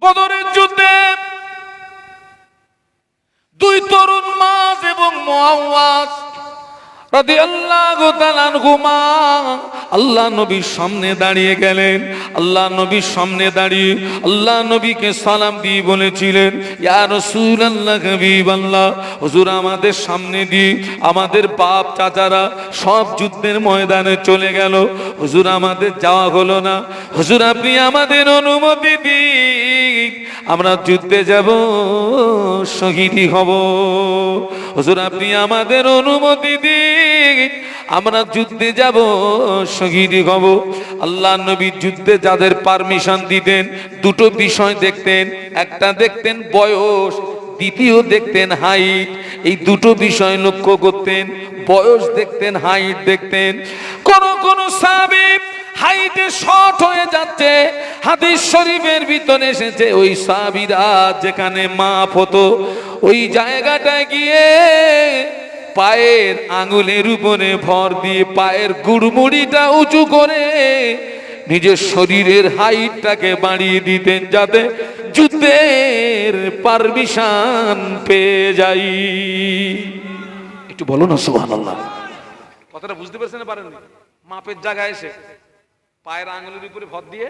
বদরের যুদ্ধে দুই তরুণ মাছ এবং মুআওয়াজ রাদিয়াল্লাহু তাআলা আনহুমা আল্লাহ নবীর সামনে দাঁড়িয়ে গেলেন। আল্লাহ নবীর সামনে দাঁড়িয়ে আল্লাহ নবীকে সালাম দিয়ে বলেছিলেন, ইয়া রাসূলুল্লাহ, হাবিবাল্লাহ, হুজুর আমাদের সামনে দিয়ে আমাদের বাপ চাচারা সব যুদ্ধের ময়দানে চলে গেল, হুজুর আমাদের যাওয়া হলো না, হুজুর আপনি আমাদের অনুমতি দিন, আমরা যুদ্ধে যাব, শহীদ হব, হুজুর আপনি আমাদের অনুমতি দিন, আমরা যুদ্ধে যাব, শহীদ হব। আল্লাহ নবী যুদ্ধে যাদের পারমিশন দিতেন দুটো বিষয় দেখতেন, একটা দেখতেন বয়স, দ্বিতীয় দেখতেন হাইট। এই দুটো বিষয় লক্ষ্য করতেন, বয়স দেখতেন, হাইট দেখতেন। কোন কোন সাহাবী হাইটে শর্ট হয়ে যাচ্ছে, হাদিস শরীফের ভিতরে এসেছে ওই সাহাবীরা যেখানে মাপ হতো ওই জায়গাটায় গিয়ে পায়ের আঙুলের উপরে ভর দিয়ে পায়ের গুড়মুড়িটা উঁচু করে নিজের শরীরের হাইটটাকে বাড়িয়ে দিতেন যাতে যুদ্ধের পারমিশন পেয়ে যাই। একটু বলো না সুবহানাল্লাহ। কথাটা বুঝতে পারছেন না? পারেননি? মাপের জায়গায় এসে পায়ের আঙুলের উপরে ভর দিয়ে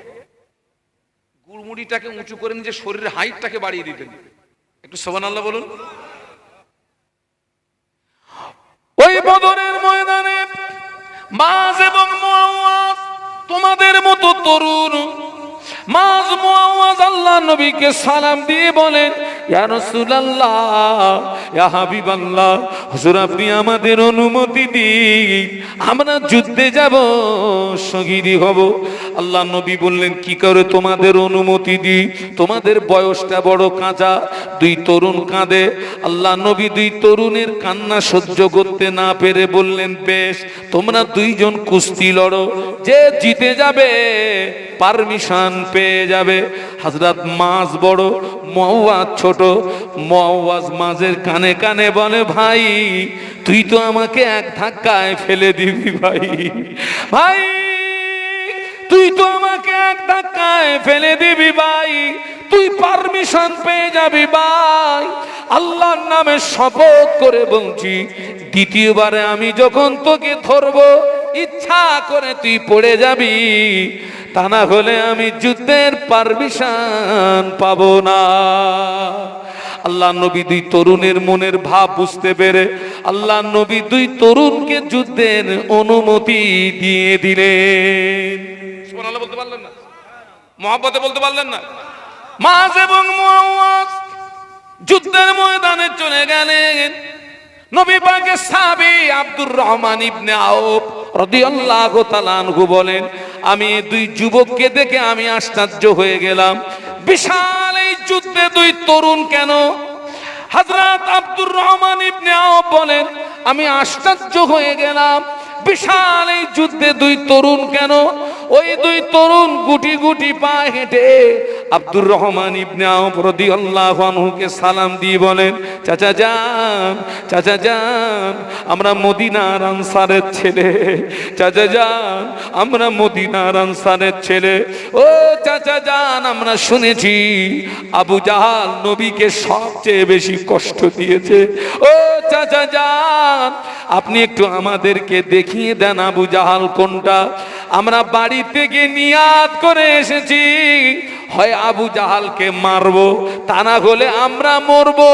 গুড়মুড়িটাকে উঁচু করে নিজের শরীরের হাইটটাকে বাড়িয়ে দিতেন। একটু সুবহানাল্লাহ বলুন। ওই বদরের ময়দানে মাছ এবং মুআওয়াজ তোমাদের মতো তরুণ মাছ মুআওয়াজ আল্লাহ নবীকে সালাম দিয়ে বলেন, ইয়া রাসূলুল্লাহ, ইয়া হাবিবাল্লাহ, হুজুর আপনি আমাদের অনুমতি দিন, আমরা যুদ্ধে যাব, শহীদ হব। আল্লাহ নবী বললেন, কি করে তোমাদের অনুমতি দিই, তোমাদের বয়সটা বড় কাঁচা। দুই তরুণ কাঁদে। আল্লাহ নবী দুই তরুণের কান্না সহ্য করতে না পেরে বললেন, বেশ, তোমরা দুইজন কুস্তি লড়ো, যে জিতে যাবে পারমিশন পেয়ে যাবে। হযরত মাছ বড়, মুআওয়াজ ছোট। মুআওয়াজ মাঝের কানে কানে বলে, ভাই তুই তো আমাকে এক ধাক্কায় ফেলে দিবি, ভাই ভাই তুই তো আমাকে এক ধাক্কায় ফেলে দিবি, ভাই তুই পারমিশন পেয়ে যাবি, ভাই আল্লাহর নামে শপথ করে বলছি, দ্বিতীয়বারে আমি যখন তোকে ধরবো ইচ্ছা করে তুই পড়ে যাবি, তা না হলে আমি যুদ্ধের পারমিশন পাবো না। আল্লাহ নবী দুই তরুণের মনের ভাব বুঝতে পেরে আল্লাহ নবী দুই তরুণকে যুদ্ধের অনুমতি দিয়ে দিলেন। সুবহানাল্লাহ বলতে পারলেন না? মহব্বতে বলতে পারলেন না? মাছ এবং মুআওয়াজ যুদ্ধের ময়দানে চলে গেলেন। নবী পাকের সাহাবী আব্দুর রহমান ইবনে আওফ রাদিয়াল্লাহু তাআলা আনহু বলেন, আমি দুই যুবককে দেখে আমি আশ্চর্য হয়ে গেলাম, বিশাল এই যুদ্ধে দুই তরুণ কেন? হযরত আব্দুর রহমান ইবনে আওফ বলেন, আমি আশ্চর্য হয়ে গেলাম, বিশাল এই যুদ্ধে দুই তরুণ কেন? ওই দুই তরুণ গুটি গুটি পা হেঁটে আব্দুর রহমান ইবনে আওফ রাদিয়াল্লাহু আনহুকে সালাম দিয়ে বলেন, চাচা যান, চাচা যান, আমরা মদিনার আনসারের ছেলে, চাচা যান, আমরা মদিনার আনসারের ছেলে। ও চাচা যান, আমরা শুনেছি আবু জাহাল নবীকে সবচেয়ে বেশি কষ্ট দিয়েছে। ও চাচা যান, আপনি একটু আমাদেরকে দেখিয়ে দেন আবু জাহাল কোনটা। আমরা বাড়ি থেকে নিয়াত করে এসেছি, হয় আবু জাহালকে মারবো, তা না হলে আমরা মরবো,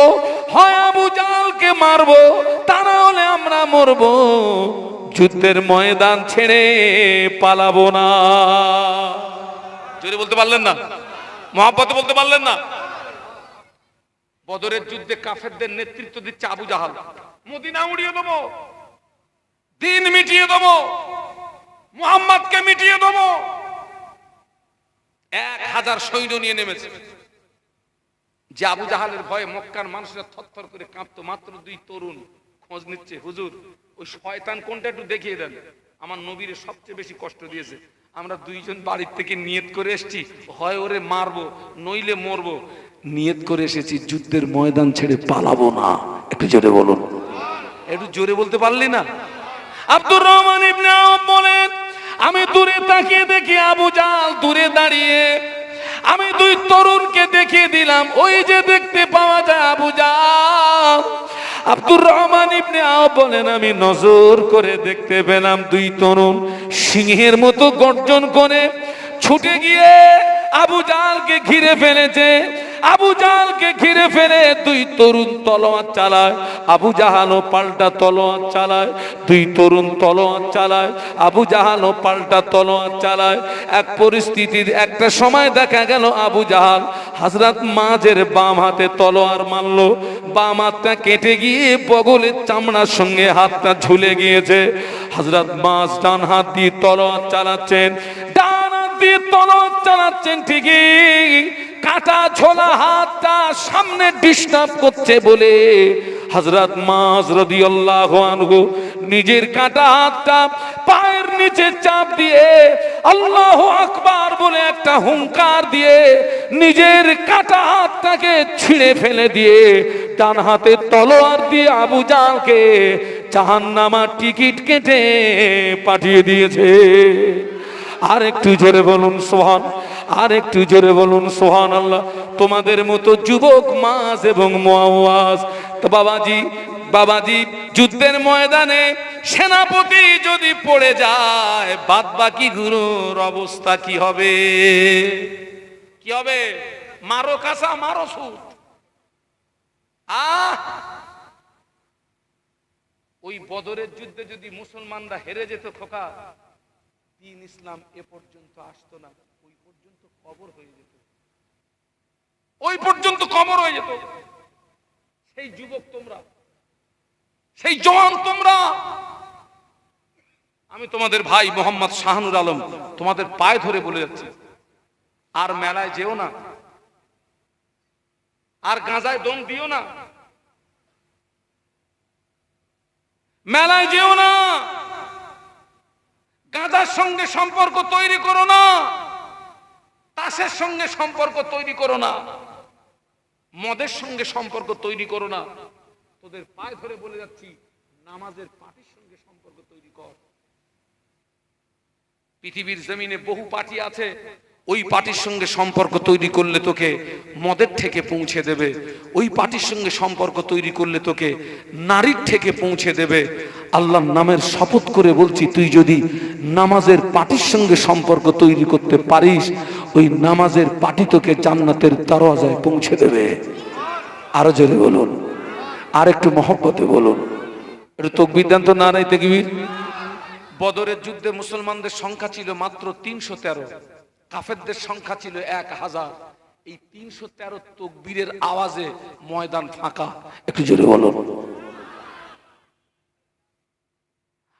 হয় আবু জাহালকে মারবো, তা না হলে আমরা মরবো, যুদ্ধের ময়দান ছেড়ে পালাবো না। জোরে বলতে পারলেন না? মহব্বতে বলতে পারলেন না? বদরের যুদ্ধে কাফেরদের নেতৃত্ব দিচ্ছে আবু জাহাল। মদিনা উড়িয়ে দেবো, দিন মিটিয়ে দেবো, মুহাম্মদকে মিটিয়ে দেবো, 1000 সৈন্য নিয়ে নেমেছে। যে আবু জাহালের ভয়ে মক্কার মানুষরা থরথর করে কাঁপতো। মাত্র দুই তরুণ খোঁজ নিচ্ছে, হুজুর ওই শয়তান কোনটা একটু দেখিয়ে দেন, আমার নবীর সবচেয়ে বেশি কষ্ট দিয়েছে। আমরা দুইজন বাড়ির থেকে নিয়ত করে এসেছি, হয় ওরে মারবো নইলে মরবো, নিয়ত করে এসেছি যুদ্ধের ময়দান ছেড়ে পালাবো না। একটু জোরে বলুন। একটু জোরে বলতে পারলি না? আব্দুর রহমান ইবনে আওফ বলেন, আমি দূরে তাকিয়ে দেখি আবু জাহাল দূরে দাঁড়িয়ে আমি দুই তরুণকে দেখিয়ে দিলাম, ওই যে দেখতে পাওয়া যায় আবু জাহল। আব্দুর রহমান ইবনে আওফ বলেন, আমি নজর করে দেখতে পেলাম দুই তরুণ সিংহের মতো গর্জন করে ছুটে গিয়ে আবু জাহলকে ঘিরে ফেলেছে। আবু জাহলকে ঘিরে ফেলে দুই তরুণ তলোয়ার চালায়, আবু জাহলও পাল্টা তলোয়ার চালায়। দুই তরুণ তলোয়ার চালায়, আবু জাহলও পাল্টা তলোয়ার চালায়। এক পরিস্থিতির একটা সময় দেখা গেল আবু জাহল হযরত মাঝের বাম হাতে তলোয়ার মারলো, বাম হাতটা কেটে গিয়ে বগলের চামড়ার সঙ্গে হাতটা ঝুলে গিয়েছে। হযরত মাঝ ডান হাত দিয়ে তলোয়ার চালাচ্ছেন, ডান হাত দিয়ে তলোয়ার চালাচ্ছেন ঠিকই, কাটা ঝোলা হাতটা সামনে ডিস্টার্ব করছে বলে হযরত মাঝ রাদিয়াল্লাহু আনহু নিজের কাটা হাতটা পায়ের নিচে চাপ দিয়ে আল্লাহু আকবার বলে একটা হুঙ্কার দিয়ে নিজের কাটা হাতটাকে ছিঁড়ে ফেলে দিয়ে ডান হাতে তলোয়ার দিয়ে আবু জাহলকে জাহান্নামের টিকিট কেটে পাঠিয়ে দিয়েছে। আর একটু জোরে বলুন সুবহান, আর একটু জোরে বলুন সুবহানাল্লাহ। তোমাদের মতো যুবক মাঝ এবং মুআওয়াজ, তো বাবাজি যুদ্ধের ময়দানে সেনাপতি যদি পড়ে যায়, বাদ বাকি গুলোর অবস্থা কি হবে? কি হবে? মারো কাসা মারো সুদ। ওই বদরের যুদ্ধে যদি মুসলমানরা হেরে যেত খোকা, দ্বীন ইসলাম এ পর্যন্ত আসতো না, ওই পর্যন্ত কবর হয়ে যেত, ওই পর্যন্ত কবর হয়ে যেত। সেই যুবক তোমরা, সেই জওয়ান তোমরা, আমি তোমাদের ভাই মোহাম্মদ শাহানুর আলম তোমাদের পায়ে ধরে বলে যাচ্ছি, আর মেলায় যেও না, আর গাঁজায় দম দিও না, মেলায় যেও না, গাঁজার সঙ্গে সম্পর্ক তৈরি করো না, তাসের সঙ্গে সম্পর্ক তৈরি করো না, মদের সঙ্গে সম্পর্ক তৈরি করো না। তোদের পায়ে ধরে বলে যাচ্ছি, নামাজের পার্টির সঙ্গে সম্পর্ক তৈরি কর। পৃথিবীর জমিনে বহু পার্টি আছে, ওই পার্টির সঙ্গে সম্পর্ক তৈরি করলে তোকে মদের থেকে পৌঁছে দেবে, ওই পার্টির সঙ্গে সম্পর্ক তৈরি করলে তোকে নারীর থেকে পৌঁছে দেবে। আল্লাহর নামের শপথ করে বলছি, তুই যদি নামাজের পার্টির সঙ্গে সম্পর্ক তৈরি করতে পারিস, ওই নামাজের পার্টি তোকে জান্নাতের দরওয়াজায় পৌঁছে দেবে। আরো জোরে বলুন, আর একটু মহব্বতে বলুন, একটু তাকবীর দেন তো, নারায়ে তাকবীর। বদরের যুদ্ধে মুসলমানদের সংখ্যা ছিল মাত্র 313, কাফেরদের সংখ্যা ছিল 1000। এই 313 তাকবীরের আওয়াজে ময়দান ফাঁকা। একটু জোরে বলুন।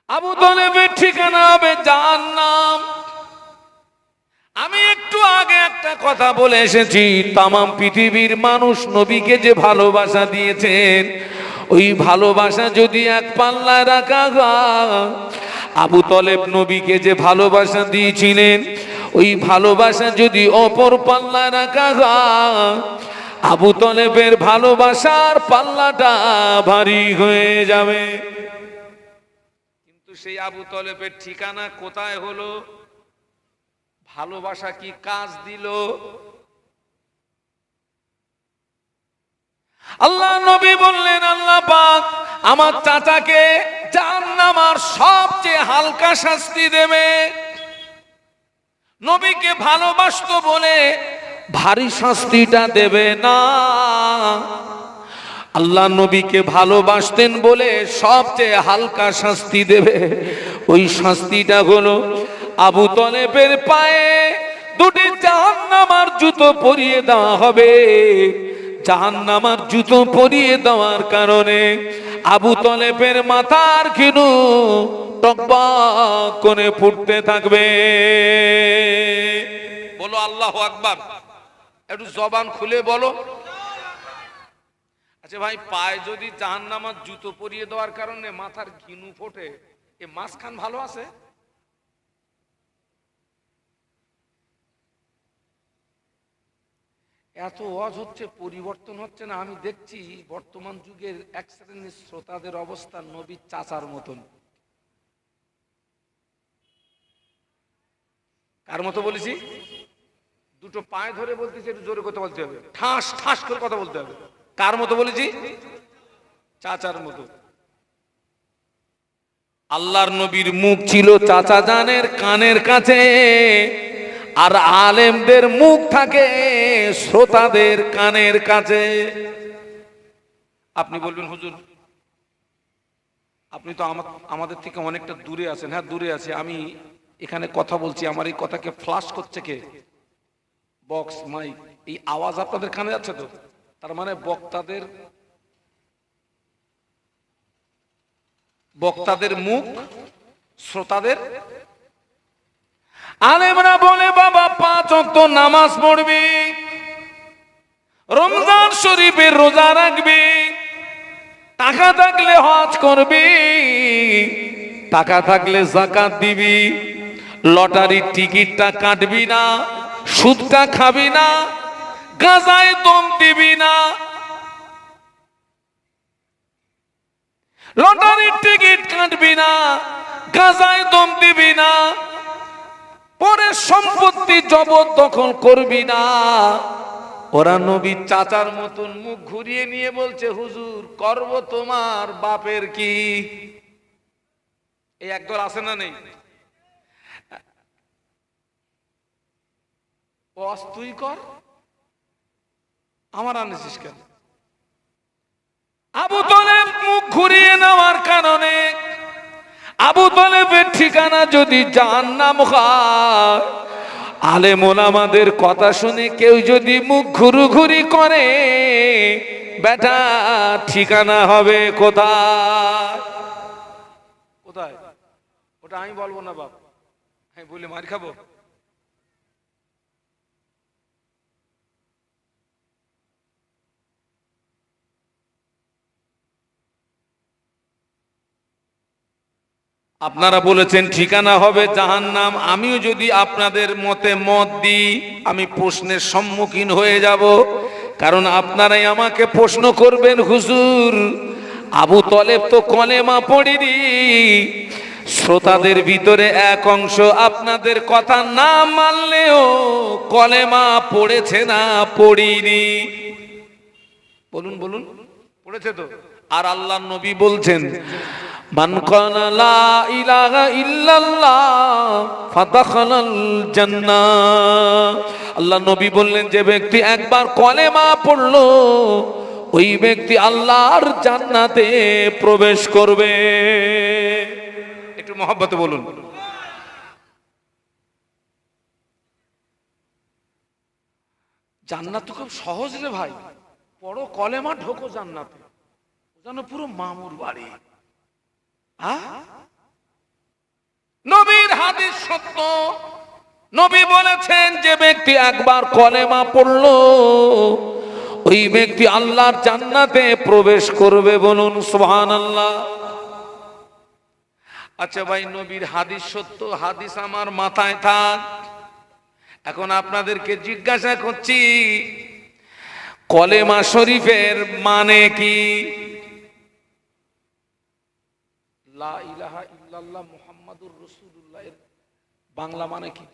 আবু তালেবের ঠিকানা হবে জাহান্নাম। আমি একটু আগে একটা কথা বলে এসেছি, তামাম পৃথিবীর মানুষ নবীকে যে ভালোবাসা দিয়েছেন, ওই ভালোবাসা যদি এক পাল্লায় রাখা হয়, আবু তালেব নবীকে যে ভালোবাসা দিয়েছিলেন, ওই ভালোবাসা যদি অপর পাল্লায় রাখা হয়, আবু তালেবের ভালোবাসার পাল্লাটা ভারী হয়ে যাবে। কিন্তু সেই আবু তালেবের ঠিকানা কোথায় হলো? ভালোবাসা কি কাজ দিল? আল্লাহ নবী বললেন, আল্লাহ পাক আমার চাচাকে জাহান্নামের সবচেয়ে হালকা শাস্তি দেবে। নবীকে ভালোবাসতো বলে ভারী শাস্তিটা দেবে না। আল্লাহ নবীকে ভালোবাসতেন বলে সবচেয়ে হালকা শাস্তি দেবে। ওই শাস্তিটা হলো আবু তালেবের পায়ে দুটি জাহান্নামের জুতো পরিয়ে দেওয়া হবে। জাহান্নামের জুতো পরিয়ে দেওয়ার কারণে আবু তালেবের মাথার কিনু টকবক করে ফুটতে থাকবে। বলো আল্লাহু আকবার। একটু জবান খুলে বলো। আচ্ছা ভাই, পায়ে যদি জাহান্নামের জুতো পরিয়ে দেওয়ার কারণে মাথার ঘিনু ফোটে, এ মাঝখান ভালো আছে? এত ওয়াজ হচ্ছে, পরিবর্তন হচ্ছে না। আমি দেখছি বর্তমান যুগের এক শ্রেণীর শ্রোতাদের অবস্থা নবীর চাচার মতন। কার মতো বলেছি? দুটো পায়ে ধরে বলতেছি, একটু জোরে কথা বলতে হবে, ঠাস ঠাস করে কথা বলতে হবে। কার মতো বলেছি? চাচার মতো। আল্লাহর নবীর মুখ ছিল চাচা জানের কানের কাছে, আর আলেমদের মুখ থাকে শ্রোতাদের কানের কাছে। আপনি বলবেন হুজুর আপনি তো আমাদের থেকে অনেকটা দূরে আছেন। হ্যাঁ দূরে আছে, আমি এখানে কথা বলছি, আমার এই কথাকে ফ্লাশ করছে কে? বক্স, মাইক, এই আওয়াজ আপনাদের কানে যাচ্ছে তো, তার মানে বক্তাদের মুখ শ্রোতাদের। আলেমরা বলে বাবা 5 ওয়াক্ত নামাজ পড়বি, রমজান শরীফের রোজা রাখবি, টাকা থাকলে হজ করবি, টাকা থাকলে যাকাত দিবি, লটারির টিকিটটা কাটবি না, সুদটা খাবি না, গাঁজায় দম দিবি না। লটারির টিকিট কাটবি না, গাঁজায় দম দিবি না, পরে সম্পত্তি জবরদখল করবি না। ওরা নবীর চাচার মতন মুখ ঘুরিয়ে নিয়ে বলছে হুজুর করব তোমার বাপের কি? এই একদল আছে না নেই? বস তুই কর, আমার আনিস কেন? আবু তালেব মুখ ঘুরিয়ে নেওয়ার কারণে আবু তালেবের ঠিকানা যদি জাহান্নাম হয়, আলেম ওলামাদের কথা শুনে কেউ যদি মুখ ঘুরুঘুরি করে, বেটা ঠিকানা হবে কোথায়? কোথায়? ওটা আমি বলবো না বাপ, আমি বলে মার খাবো? আপনারা বলেছেন ঠিকানা হবে জাহান্নাম। আমিও যদি আপনাদের মতে মত দিই, আমি প্রশ্নের সম্মুখীন হয়ে যাব। কারণ আপনারাই আমাকে প্রশ্ন করবেন হুজুর আবু তালেব তো কলেমা পড়েনি। শ্রোতাদের ভিতরে এক অংশ আপনাদের কথা না মানলেও কলেমা পড়েছে না পড়িনি? বলুন বলুন, পড়েছে তো। আর আল্লাহর নবী বলছেন মান কানা লা ইলাহা ইল্লাল্লাহ ফাদাখালাল জান্নাহ। আল্লাহ নবী বললেন যে ব্যক্তি একবার কলেমা পড়লো, ওই ব্যক্তি আল্লাহর জান্নাতে প্রবেশ করবে। একটু মহব্বতে বলুন। জান্নাত তো খুব সহজ রে ভাই, পড়ো কলেমা ঢোকো জান্নাতে, যেন পুরো মামুর বাড়ি। নবীর হাদিস সত্য। নবী বলেছেন যে ব্যক্তি একবার কলেমা পড়লো, ওই ব্যক্তি আল্লাহর জান্নাতে প্রবেশ করবে। বলুন সুবহানাল্লাহ। আচ্ছা ভাই, নবীর হাদিস সত্য, হাদিস আমার মাথায় থাক। এখন আপনাদেরকে জিজ্ঞাসা করছি কলেমা শরীফের মানে কি? লা ইলাহা ইল্লাল্লাহ মুহাম্মাদুর রাসূলুল্লাহ এর বাংলা মানে কি?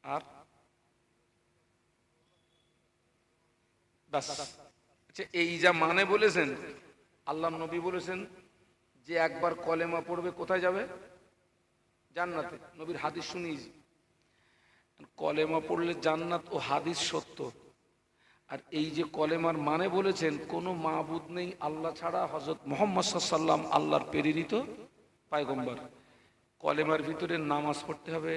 আর বাস। আচ্ছা, এই যা মানে বলেছেন, আল্লাহ নবী বলেছেন যে একবার কলেমা পড়বে কোথায় যাবে? জান্নাতে। নবীর হাদিস শুনিয়েছি। কলেমা পড়লে জান্নাত ও হাদিস সত্য। আর এই যে কলেমার মানে বলেছেন, কোনো মাবুদ নেই আল্লাহ ছাড়া, হযরত মুহাম্মদ সাল্লাল্লাহু আলাইহি ওয়াসাল্লাম আল্লাহর প্রেরিত পয়গম্বর। কলেমার ভিতরে নামাজ পড়তে হবে,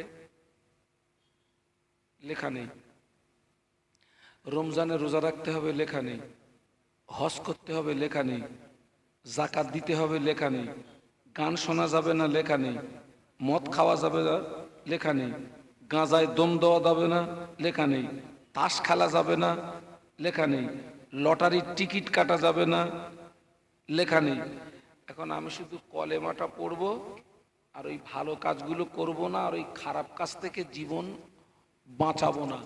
লেখা নেই। রমজানে রোজা রাখতে হবে, লেখা নেই। হজ করতে হবে, লেখা নেই। যাকাত দিতে হবে, লেখা নেই। গান শোনা যাবে না, লেখা নেই। মদ খাওয়া যাবে না, লেখা নেই। গাঁজায় দম দেওয়া যাবে না, লেখা নেই। তাস খেলা যাবে না, লেখা নেই। লটারির টিকিট কাটা যাবে না, লেখা নেই। এখন আমি শুধু কলেমাটা পড়বো আর ওই ভালো কাজগুলো করব না, আর ওই খারাপ কাজ থেকে জীবন বাঁচাবো না।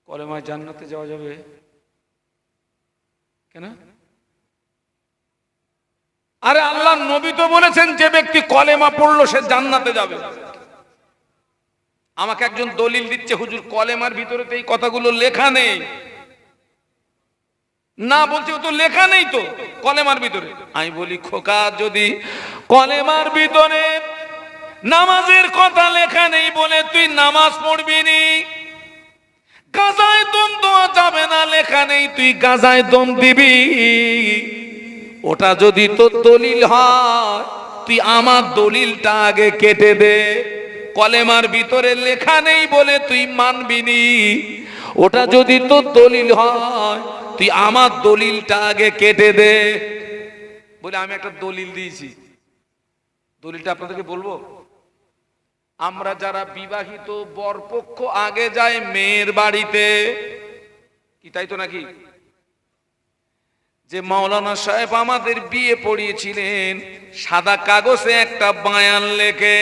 কলেমায় জান্নাতে যাওয়া যাবে কেন? আরে আল্লাহর নবী তো বলেছেন যে ব্যক্তি কলেমা পড়লো সে জান্নাতে যাবে। আমাকে একজন দলিল দিচ্ছে হুজুর কলেমার ভিতরে তো এই কথাগুলো লেখা নেই। না বলছে ও তো লেখা নেই তো কলেমার ভিতরে। আমি বলি খোকা যদি কলেমার ভিতরে নামাজের কথা লেখা নেই বলে তুই নামাজ পড়বি নি, গাজায় দম দেওয়া যাবে না লেখা নেই তুই গাজায় দম দিবি, ওটা যদি তোর দলিল হয় তুই আমার দলিলটা আগে কেটে দে। কলেমার ভিতরে লেখা নেই বলে তুই মানবি নি, ওটা যদি তোর দলিল হয় তুই আমার দলিলটা আগে কেটে দে। বলে আমি একটা দলিল দিয়েছি, দলিলটা আপনাদেরকে বলবো। আমরা যারা বিবাহিত বরপক্ষ আগে যায় মেয়ের বাড়িতে, কি তাই তো নাকি? যে মাওলানা সাহেব আমাদের বিয়ে পড়িয়েছিলেন, সাদা কাগজে একটা বায়ান লেখে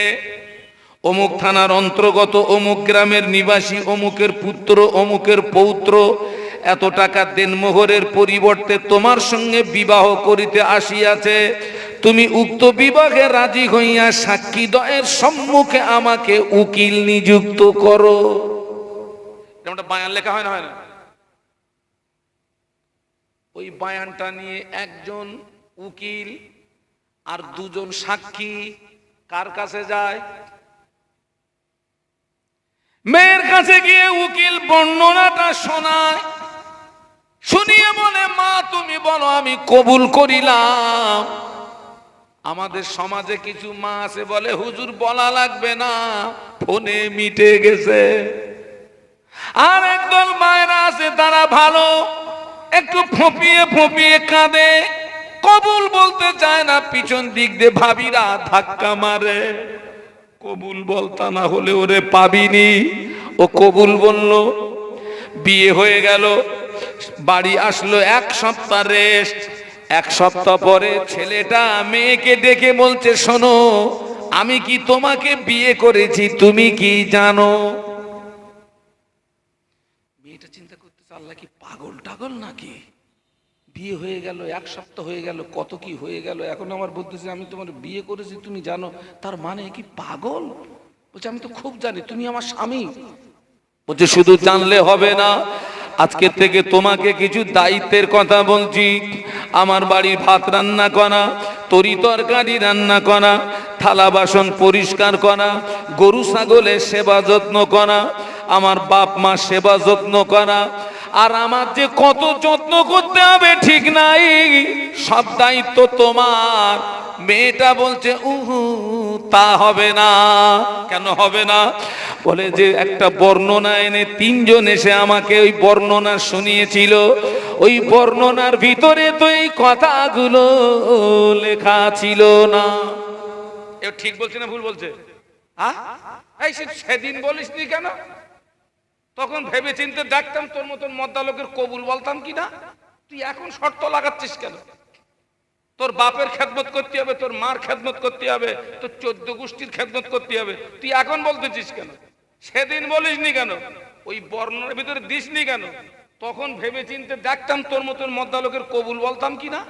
অমুক থানার অন্তর্গত অমুক গ্রামের নিবাসী অমুকের পুত্র অমুকের পৌত্র এত টাকা দেনমোহরের পরিবর্তে তোমার সঙ্গে বিবাহ করিতে আসিয়াছে, তুমি উক্ত বিবাহে রাজি হইয়া সাক্ষীদ্বয়ের সম্মুখে আমাকে উকিল নিযুক্ত করো। এটা বায়ান লেখা হয় না, হয় না? ওই বায়ানটা নিয়ে একজন উকিল আর দুজন সাক্ষী কার কাছে যায়? মেয়ের কাছে গিয়ে উকিল বর্ণনাটা শোনায়, শুনিয়ে বলে মা তুমি বলো আমি কবুল করিলাম। আমাদের সমাজে কিছু মা আছে বলে হুজুর বলা লাগবে না, ফোনে মিটে গেছে। আর একদল মায়েরা আছে তারা ভালো, একটু ফোঁপিয়ে ফোঁপিয়ে কাঁদে, কবুল বলতে চায় না, পিছন দিক দিয়ে ভাবিরা ধাক্কা মারে, কবুল বলতা না হলে ওরে পাবিনি। ও কবুল বলল, বিয়ে হয়ে গেল, বাড়ি আসলো, এক সপ্তাহ রেস্ট। এক সপ্তাহ পরে ছেলেটা মেয়েকে ডেকে বলছে শোনো আমি কি তোমাকে বিয়ে করেছি তুমি কি জানো? মেয়েটা চিন্তা করতেছে আল্লাহ কি পাগল টাগল নাকি, বিয়ে হয়ে গেল, এক সপ্তাহ হয়ে গেল, কত কি হয়ে গেল, এখন আমার বলতেছে আমি তোমার বিয়ে করেছি তুমি জানো, তার মানে কি পাগল? বলছে আমি তো খুব জানি, তুমি আমার স্বামী। বলছে শুধু জানলে হবে না, আজকে থেকে তোমাকে কিছু দায়িত্বের কথা বলছি। আমার বাড়ির ভাত রান্না করা, তরি তরকারি রান্না করা, থালা বাসন পরিষ্কার করা, গরু ছাগলের সেবা যত্ন করা, আমার বাপ মা সেবা যত্ন করা, আর আমার যে কত যত্ন করতে হবে ঠিক নাই, সব দায়িত্ব তোমার। মেয়েটা বলছে উহু তা হবে না। কেন হবে না? বলে যে একটা বর্ণনা এনে তিনজন এসে আমাকে ওই বর্ণনা শুনিয়েছিল, ওই বর্ণনার ভিতরে তো এই কথাগুলো লেখা ছিল না। এ ঠিক বলছে না ভুল বলছে? এই সেদিন বলিসনি কেন? তখন ভেবে চিন্তে দেখতাম তোর মতন মদ্দা লোকের কবুল বলতাম কিনা। তুই এখন শর্ত লাগাচ্ছিস কেন? তোর বাপের খেদমত করতে হবে, তোর মার খেদমত করতে হবে, তোর 14 গোষ্ঠীর খেদমত করতে হবে, তুই এখন বলতেছিস কেন? সেদিন বলিসনি কেন? ওই বর্ণনার ভিতরে দিসনি কেন? তখন ভেবে চিন্তে দেখতাম তোর মতন মদ্দা লোকের কবুল বলতাম কিনা।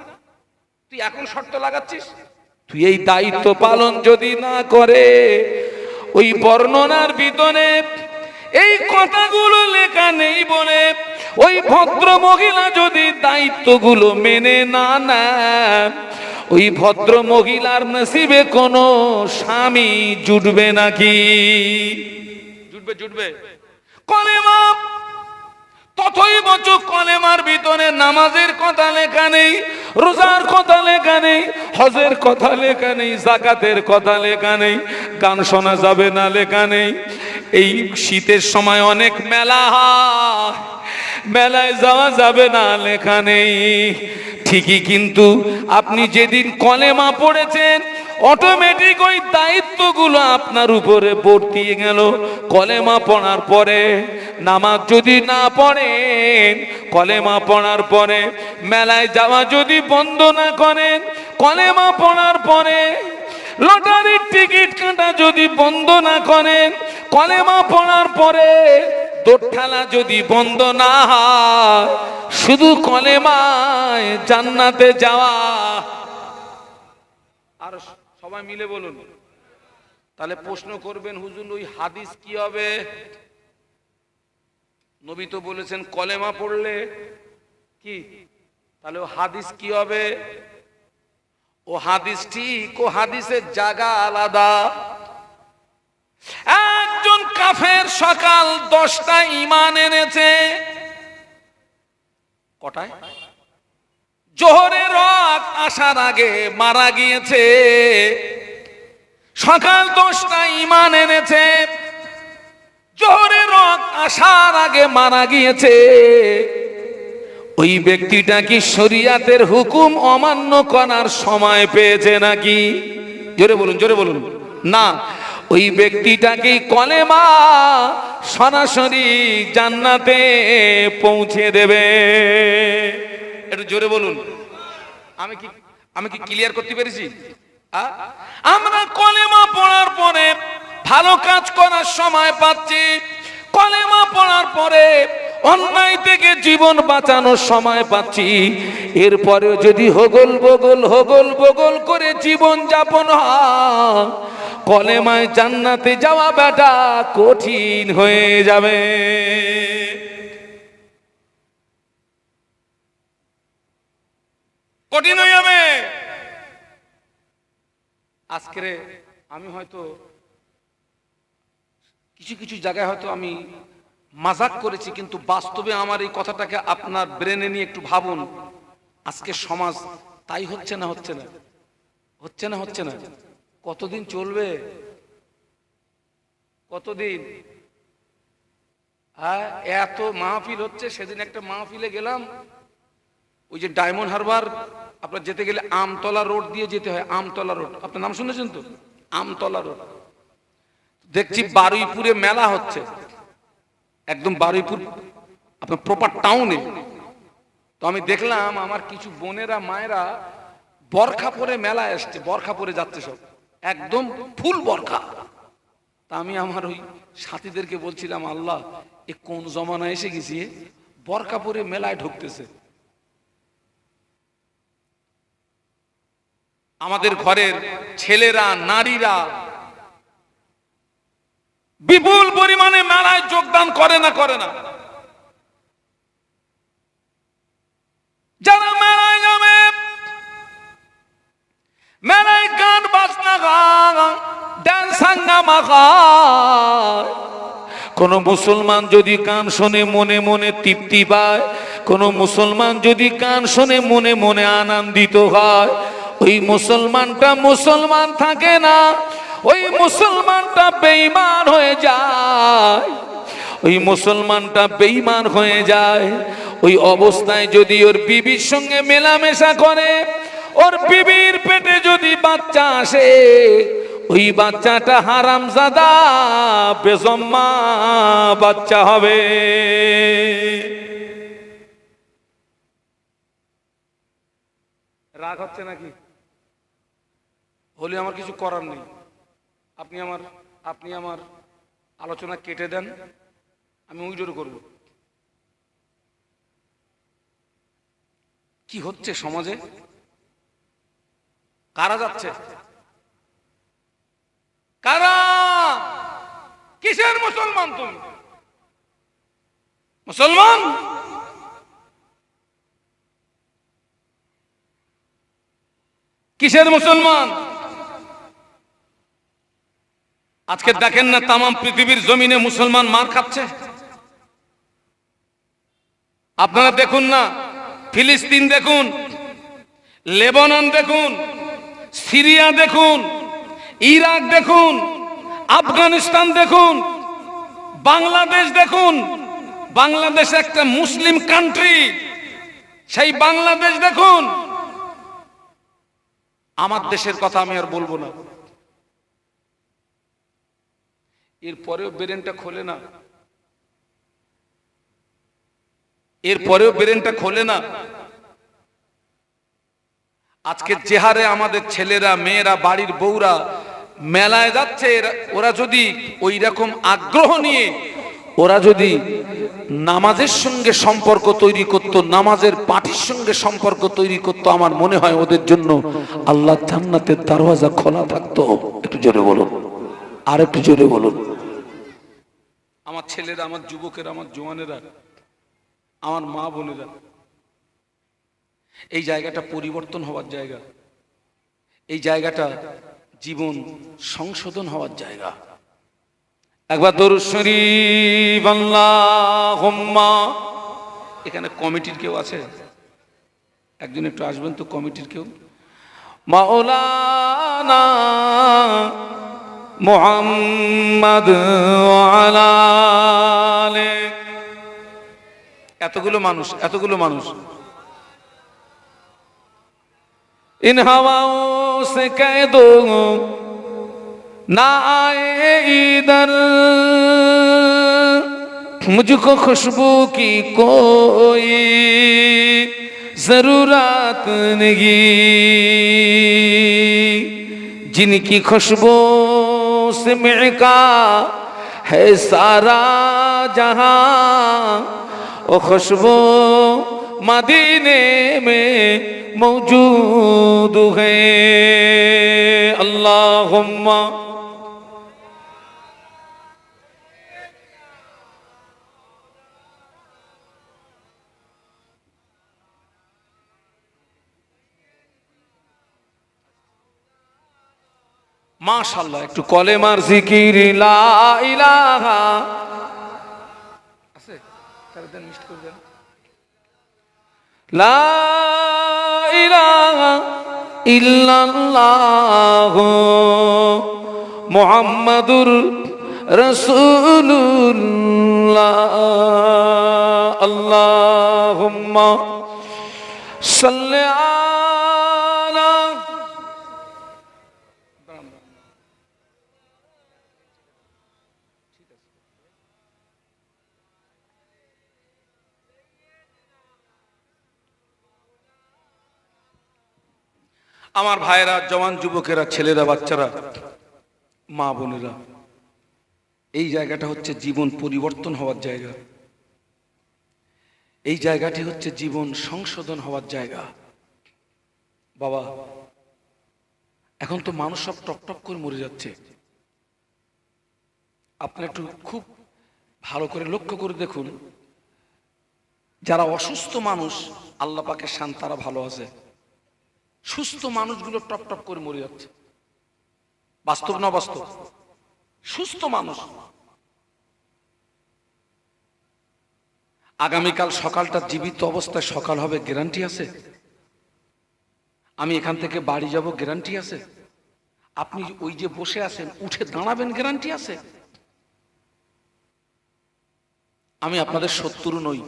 তুই এখন শর্ত লাগাচ্ছিস। তুই এই দায়িত্ব পালন যদি না করে, ওই বর্ণনার ভিতরে এই কথাগুলো লেখা নেই বলে ওই ভদ্র মহিলা যদি দায়িত্বগুলো মেনে না নেন, ওই ভদ্র মহিলার নসিবে কোনো স্বামী জুটবে নাকি? জুটবে। কলেমা ততই বছর কলেমার ভিতরে নামাজের কথা লেখা নেই, রোজার কথা লেখা নেই, হজের কথা লেখা নেই, যাকাতের কথা লেখা নেই, গান শোনা যাবে না লেখা নেই। এই শীতের সময় অনেক মেলা হয়, মেলায় যাওয়া যাবে না লেখা নেই। ঠিকই, কিন্তু আপনি যেদিন কলেমা পড়েছেন অটোমেটিক ওই দায়িত্বগুলো আপনার উপরে বর্তিয়ে গেল। কলেমা পড়ার পরে নামাজ যদি না পড়েন, কলেমা পড়ার পরে মেলায় যাওয়া যদি বন্ধ না করেন, কলেমা পড়ার পরে লটারির টিকিট কাটা যদি বন্ধ না করেন, কলেমা পড়ার পরে দোরঠালা যদি বন্ধ না হয়, শুধু কলেমায় জান্নাতে যাওয়া আর সবাই মিলে বলুন। তাহলে প্রশ্ন করবেন, হুজুর ওই হাদিস কি হবে? নবী তো বলেছেন কলেমা পড়লে কি, তাহলে ও হাদিস কি হবে? ও হাদিস ঠিক, ও হাদিসের জায়গা আলাদা। একজন কাফের সকাল 10টায় ঈমান এনেছে, কটায়? জোহরের রাত আসার আগে মারা গিয়েছে। সকাল 10টায় ঈমান এনেছে, জোহরের রাত আসার আগে মারা গিয়েছে। ওই ব্যক্তিটা কি শরীয়তের হুকুম অমান্য করার সময় পেয়েছে নাকি? জোরে বলুন, জোরে বলুন। না, ওই ব্যক্তিটাকে কলেমা সরাসরি জান্নাতে পৌঁছে দেবে। একটু জোরে বলুন। আমি কি ক্লিয়ার করতে পেরেছি? আমরা কলেমা পড়ার পরে ভালো কাজ করার সময় পাচ্ছি, কলেমা পড়ার পরে অন্যায় থেকে জীবন বাঁচানোর সময় পাচ্ছি। এরপরেও যদি হগল বগল করে জীবন যাপন হয়, কলেমায় জান্নাতে যাওয়া বেটা কঠিন হয়ে যাবে। কঠিন হয়ে যাবে। আজকে আমি হয়তো কিছু জায়গায় হয়তো আমি মাজাক করেছি, কিন্তু বাস্তবে আমার এই কথাটাকে আপনার ব্রেনে নিয়ে একটু ভাবুন। আজকে সমাজ তাই হচ্ছে না হচ্ছে না। কতদিন চলবে? কতদিন? হ্যাঁ, এত মাহফিল হচ্ছে। সেদিন একটা মাহফিলে গেলাম, ওই যে ডায়মন্ড হারবার আপনার যেতে গেলে আমতলা রোড দিয়ে যেতে হয়। আমতলা রোড আপনার নাম শুনেছেন তো? আমতলা রোড। দেখছি বারুইপুরে মেলা হচ্ছে, একদম বারুইপুর আপনার প্রপার টাউনে। তো আমি দেখলাম আমার কিছু বোনেরা মায়েরা বরখা পরে মেলায় আসছে, বরখা পরে যাচ্ছে সব, একদম ফুল বরখা। তা আমি আমার ওই সাথীদেরকে বলছিলাম, আল্লাহ এ কোন জমানা এসে গেছি, বরখা পরে মেলায় ঢুকতেছে। আমাদের ঘরের ছেলেরা নারীরা বিপুল পরিমাণে মেলায় যোগদান করে না? যারা মেলায় যাবে, মেলায় গান বাজনা গান, ডান্স হাঙ্গামা গায়। কোন মুসলমান যদি গান শুনে মনে মনে তৃপ্তি পায়, কোন মুসলমান যদি গান শুনে মনে মনে আনন্দিত হয়, ওই মুসলমানটা মুসলমান থাকে না, ওই মুসলমানটা বেঈমান হয়ে যায়। ওই মুসলমানটা বেঈমান হয়ে যায়। ওই অবস্থায় যদি ওর বিবির সঙ্গে মেলামেশা করে, ওর বিবির পেটে যদি বাচ্চা আসে, ওই বাচ্চাটা হারামজাদা বেজম্মা বাচ্চা হবে। রাগ হচ্ছে নাকি? হলে আমার কিছু করার নেই। আপনি আমার আলোচনা কেটে দেন, আমি উইড্র করব। কি হচ্ছে সমাজে? কারা যাচ্ছে? কারা? কিসের মুসলমান তুমি? মুসলমান কিসের মুসলমান? আজকে দেখেন না তামাম পৃথিবীর জমিনে মুসলমান মার খাচ্ছে। আপনারা দেখুন না, ফিলিস্তিন দেখুন, লেবানন দেখুন, সিরিয়া দেখুন, ইরাক দেখুন, আফগানিস্তান দেখুন, বাংলাদেশ দেখুন। বাংলাদেশ একটা মুসলিম কান্ট্রি, সেই বাংলাদেশ দেখুন। আমার দেশের কথা আমি আর বলবো না। এরপরেও ব্রেনটা খোলে না, এরপরেও ব্রেনটা খোলে না। আজকে যে হারে আমাদের ছেলেরা মেয়েরা বাড়ির বউরা মেলায় যাচ্ছে, ওরা যদি ওই রকম আগ্রহ নিয়ে ওরা যদি নামাজের সঙ্গে সম্পর্ক তৈরি করত, নামাজের পার্টির সঙ্গে সম্পর্ক তৈরি করত, আমার মনে হয় ওদের জন্য আল্লাহ জান্নাতের দরওয়াজা খোলা থাকতো। একটু জোরে বলুন, আর একটু জোরে বলুন। আমার ছেলেরা, আমার যুবকেরা, আমার জওয়ানেরা, আমার মা বোনেরা, এই জায়গাটা পরিবর্তন হওয়ার জায়গা, এই জায়গাটা জীবন সংশোধন হওয়ার জায়গা। একবার দরুদ শরীফ আল্লাহুম্মা। এখানে কমিটির কেউ আছে? একজন একটু আসবেন তো, কমিটির কেউ। মাওলানা মুহাম্মদ ওয়া আলা আলি। এতগুলো মানুষ, এতগুলো মানুষ। इन हवाओं से कह दो ना आए इधर, मुझको खुशबू की कोई जरूरत नहीं, जिनकी खुशबू से महका है सारा जहां, वो खुशबू मदीने में मौजूद है। अल्लाहुम्मा। माशाल्लाह, একটু কলেমার জিকির লা ইলাহা আছে, তার দেন মিষ্টি করে দেন। লা ইলাহা ইল্লাল্লাহ মুহাম্মাদুর রাসূলুল্লাহ। আল্লাহুম্মা সাল্লি আলা। আমার ভাইরা, জওয়ান যুবকেরা, ছেলেরা, বাচ্চারা, মা বোনেরা, এই জায়গাটা হচ্ছে জীবন পরিবর্তন হওয়ার জায়গা, এই জায়গাটি হচ্ছে জীবন সংশোধন হওয়ার জায়গা। বাবা, এখন তো মানুষ সব টপ টপ করে মরে যাচ্ছে। আপনারা একটু খুব ভালো করে লক্ষ্য করে দেখুন, যারা অসুস্থ মানুষ আল্লাহ পাকের শান, তারা ভালো আছে। সুস্থ মানুষগুলো টপ টপ করে মরে যাচ্ছে। বাস্তব না বাস্তব? সুস্থ মানুষ, আগামীকাল সকালটা জীবিত অবস্থায় সকাল হবে, গ্যারান্টি আছে? আমি এখান থেকে বাড়ি যাব, গ্যারান্টি আছে? আপনি ওই যে বসে আছেন, উঠে দাঁড়াবেন, গ্যারান্টি আছে? আমি আপনাদের শত্রু নই,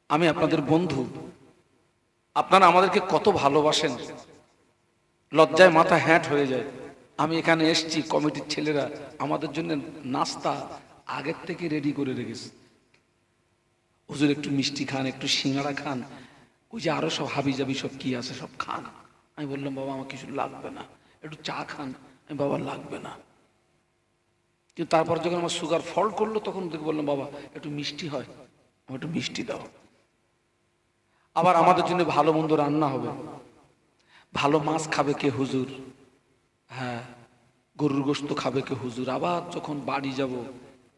আমি আপনাদের বন্ধু। আপনারা আমাদেরকে কত ভালোবাসেন, লজ্জায় মাথা হ্যাট হয়ে যায়। আমি এখানে এসছি, কমিটির ছেলেরা আমাদের জন্য নাস্তা আগের থেকে রেডি করে রেখেছে। হুজুর একটু মিষ্টি খান, একটু সিঙ্গাড়া খান, ওই যে আরো সব হাবি জাবি সব কি আছে সব খান। আমি বললাম বাবা আমার কিছু লাগবে না, একটু চা খান। আমি বাবা লাগবে না। কিন্তু তারপর যখন আমার সুগার ফল্ট করলো, তখন বললাম বাবা একটু মিষ্টি হয়, আমার একটু মিষ্টি দাও। আবার আমাদের জন্য ভালো মন্দ রান্না হবে, ভালো মাছ খাবে কে হুজুর, হ্যাঁ গরুর গোশত খাবে কে হুজুর। আবার যখন বাড়ি যাব,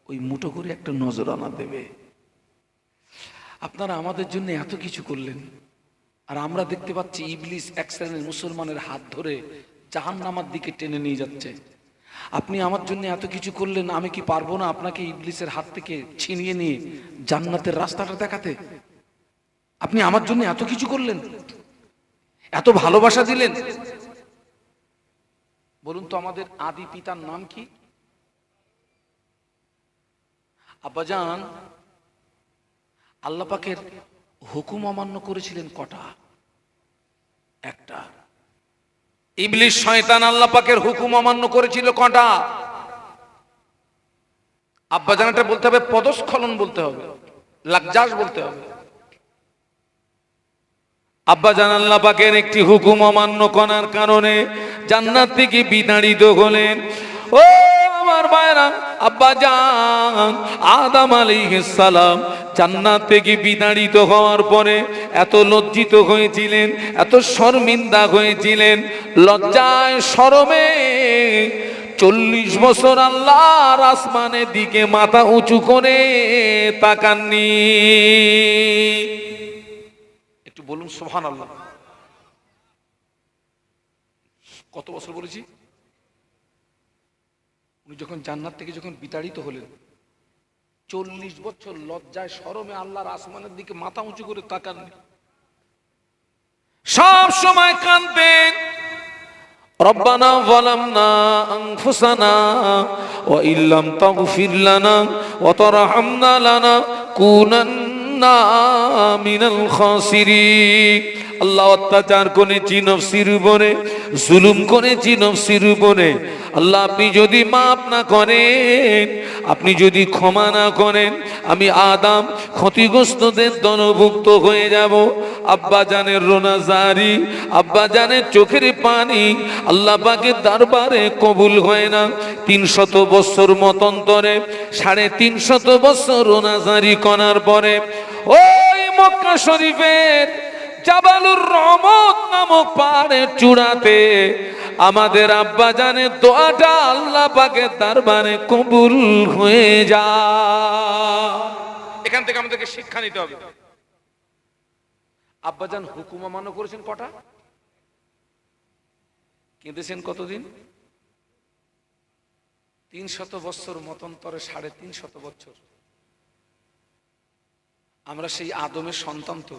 ওই মুঠো করে একটা নজরানা দেবে। আপনারা আমাদের জন্য এত কিছু করলেন, আর আমরা দেখতে পাচ্ছি ইবলিস এক শ্রেণীর মুসলমানের হাত ধরে জাহান্নামের দিকে টেনে নিয়ে যাচ্ছে। আপনি আমার জন্য এত কিছু করলেন, আমি কি পারবো না আপনাকে ইবলিসের হাত থেকে ছিনিয়ে নিয়ে জান্নাতের রাস্তাটা দেখাতে? আপনি আমার জন্য এত কিছু করলেন, এত ভালোবাসা দিলেন। বলুন তো আমাদের আদি পিতার নাম কি? আব্বাজান আল্লাহ পাকের হুকুম অমান্য করেছিলেন কটা? একটা। ইবলিস শয়তান আল্লাহ পাকের হুকুম অমান্য করেছিল কটা? আব্বাজান এটা বলতে হবে, পদস্খলন বলতে হবে, লাজ্জাস বলতে হবে। আব্বাজান আল্লাহ পাকের একটি হুকুম অমান্য করার কারণে জান্নাত থেকে বিতাড়িত হলেন। ও আমার ভাইরা, আব্বাজান আদম আলাইহিস সালাম জান্নাত থেকে বিতাড়িত হওয়ার পরে এত লজ্জিত হয়েছিলেন, এত শর্মিন্দা হয়েছিলেন, লজ্জায় শরমে 40 বছর আল্লাহর আসমানের দিকে মাথা উঁচু করে তাকাননি। একটু বলুন সুবহানাল্লাহ। কত বছর বলেছি? উনি যখন জান্নাত থেকে যখন বিতাড়িত হলেন 40 বছর লজ্জায় শরমে আল্লাহর আসমানের দিকে মাথা উঁচু করে তাকাননি, সব সময় কাঁদতেন। রব্বানা যালামনা আনফুসানা ওয়া ইল্লাম তাগফির লানা ওয়া তারহামনা লানাকুনান্না মিনাল খাসিরিন। আল্লাহ অত্যাচার করেছি নফসির উপরে, জুলুম করেছি নফসির উপরে। আল্লাহ আপনি যদি মাফ না করেন, আপনি যদি ক্ষমা না করেন, আমি আদম ক্ষতিগ্রস্তদের দলভুক্ত হয়ে যাব। আব্বা জানের রোনা জারি, আব্বা জানের চোখের পানি আল্লাহ পাকের দরবারে কবুল হয় না। 300 বছর মতন্তরে 350 বছর রোনা জারি করার পরে ওই মক্কা শরীফের জাবালুর রহমত নামক পাহাড়ের চূড়াতে আমাদের আব্বা জানের দোয়াটা আল্লাহ পাকের দরবারে কবুল হয়ে যায়। এখান থেকে আমাদেরকে শিক্ষা নিতে হবে। আব্বা জান হুকুম অমান্য করেছেন কটা? কেঁদেছেন কতদিন? 300 বছর মতন্তরে 350 বছর। আমরা সেই আদমের সন্তান, তো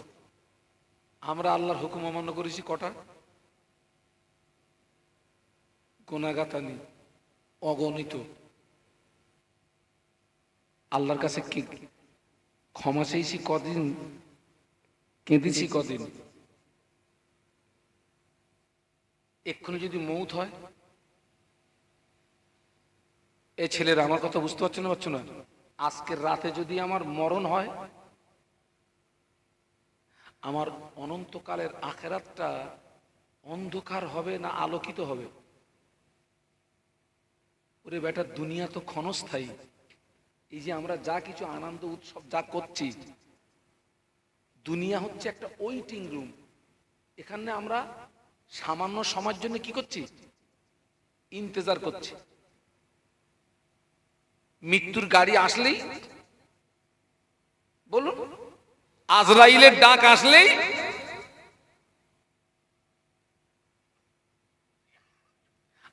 আমরা আল্লাহর হুকুম অমান্য করেছি কটা? গুনাহগাতানি অগণিত। আল্লাহর কাছে কি ক্ষমা চেয়েছি কদিন, কেঁদেছি কদিন? এক্ষুনি যদি মৌত হয়, এই ছেলেরা আমার কথা বুঝতে পারছো না? আজকের রাতে যদি আমার মরণ হয়, আমার অনন্তকালের আখিরাতটা অন্ধকার হবে না আলোকিত হবে? ওরে বেটা, দুনিয়া তো ক্ষণস্থায়ী। এই যে আমরা যা কিছু আনন্দ উৎসব যা করছি, দুনিয়া হচ্ছে একটা ওয়েটিং রুম। এখানে আমরা সামান্য সময়ের জন্য কি করছি? ইন্তজার করছি। মৃত্যুর গাড়ি আসলেই, বলুন, আজরাইলের ডাক আসলেই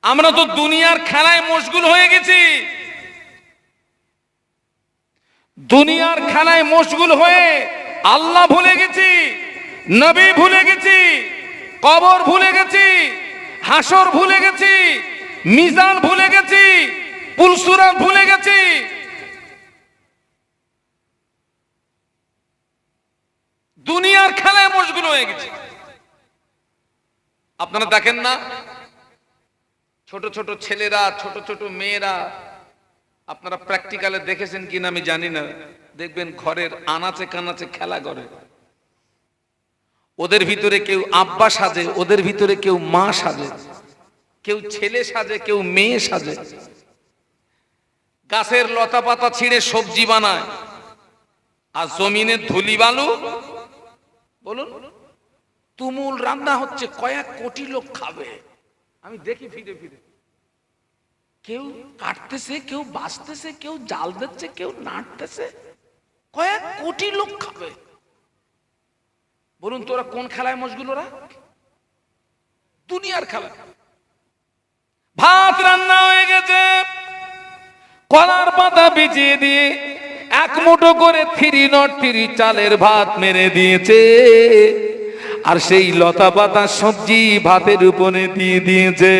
আমরা তো দুনিয়ার খেলায় মশগুল হয়ে গেছি। দুনিয়ার খেলায় মশগুল হয়ে আল্লাহ ভুলে গেছি, নবী ভুলে গেছি, কবর ভুলে গেছি, হাসর ভুলে গেছি, মিজান ভুলে গেছি, পুলসুরাত ভুলে গেছি। দুনিয়ার খেলায় মশগুল হয়ে গেছে। আপনারা দেখেন না, ছোট ছোট ছেলেরা, ছোট ছোট মেয়েরা, আপনারা প্র্যাকটিক্যালে দেখেছেন কিনা আমি জানি না, দেখবেন ঘরের আনাচে কানাচে খেলা করে। ওদের ভিতরে কেউ আব্বা সাজে, ওদের ভিতরে কেউ মা সাজে, কেউ ছেলে সাজে, কেউ মেয়ে সাজে। গাছের লতা পাতা ছিঁড়ে সবজি বানায়, আর জমিনের ধুলি বালু, বলুন, তুমুল রান্না হচ্ছে, কয়েক কোটি লোক খাবে। আমি দেখি ফিরে ফিরে, কেউ কাটতেছে, কেউ বাঁচতেছে, কেউ জাল দিচ্ছে, কেউ নাড়তেছে, কয়েক কোটি লোক খাবে। বলুন তোরা কোন খেলায় মশগুল? ওরা দুনিয়ার খেলা। ভাত রান্না হয়ে গেছে, কলার পাতা বিছিয়ে দিয়ে 1 মুঠো করে 3 চালের ভাত মেরে দিয়েছে, আর সেই লতা পাতা সবজি ভাতের উপরে দিয়ে দিয়েছে।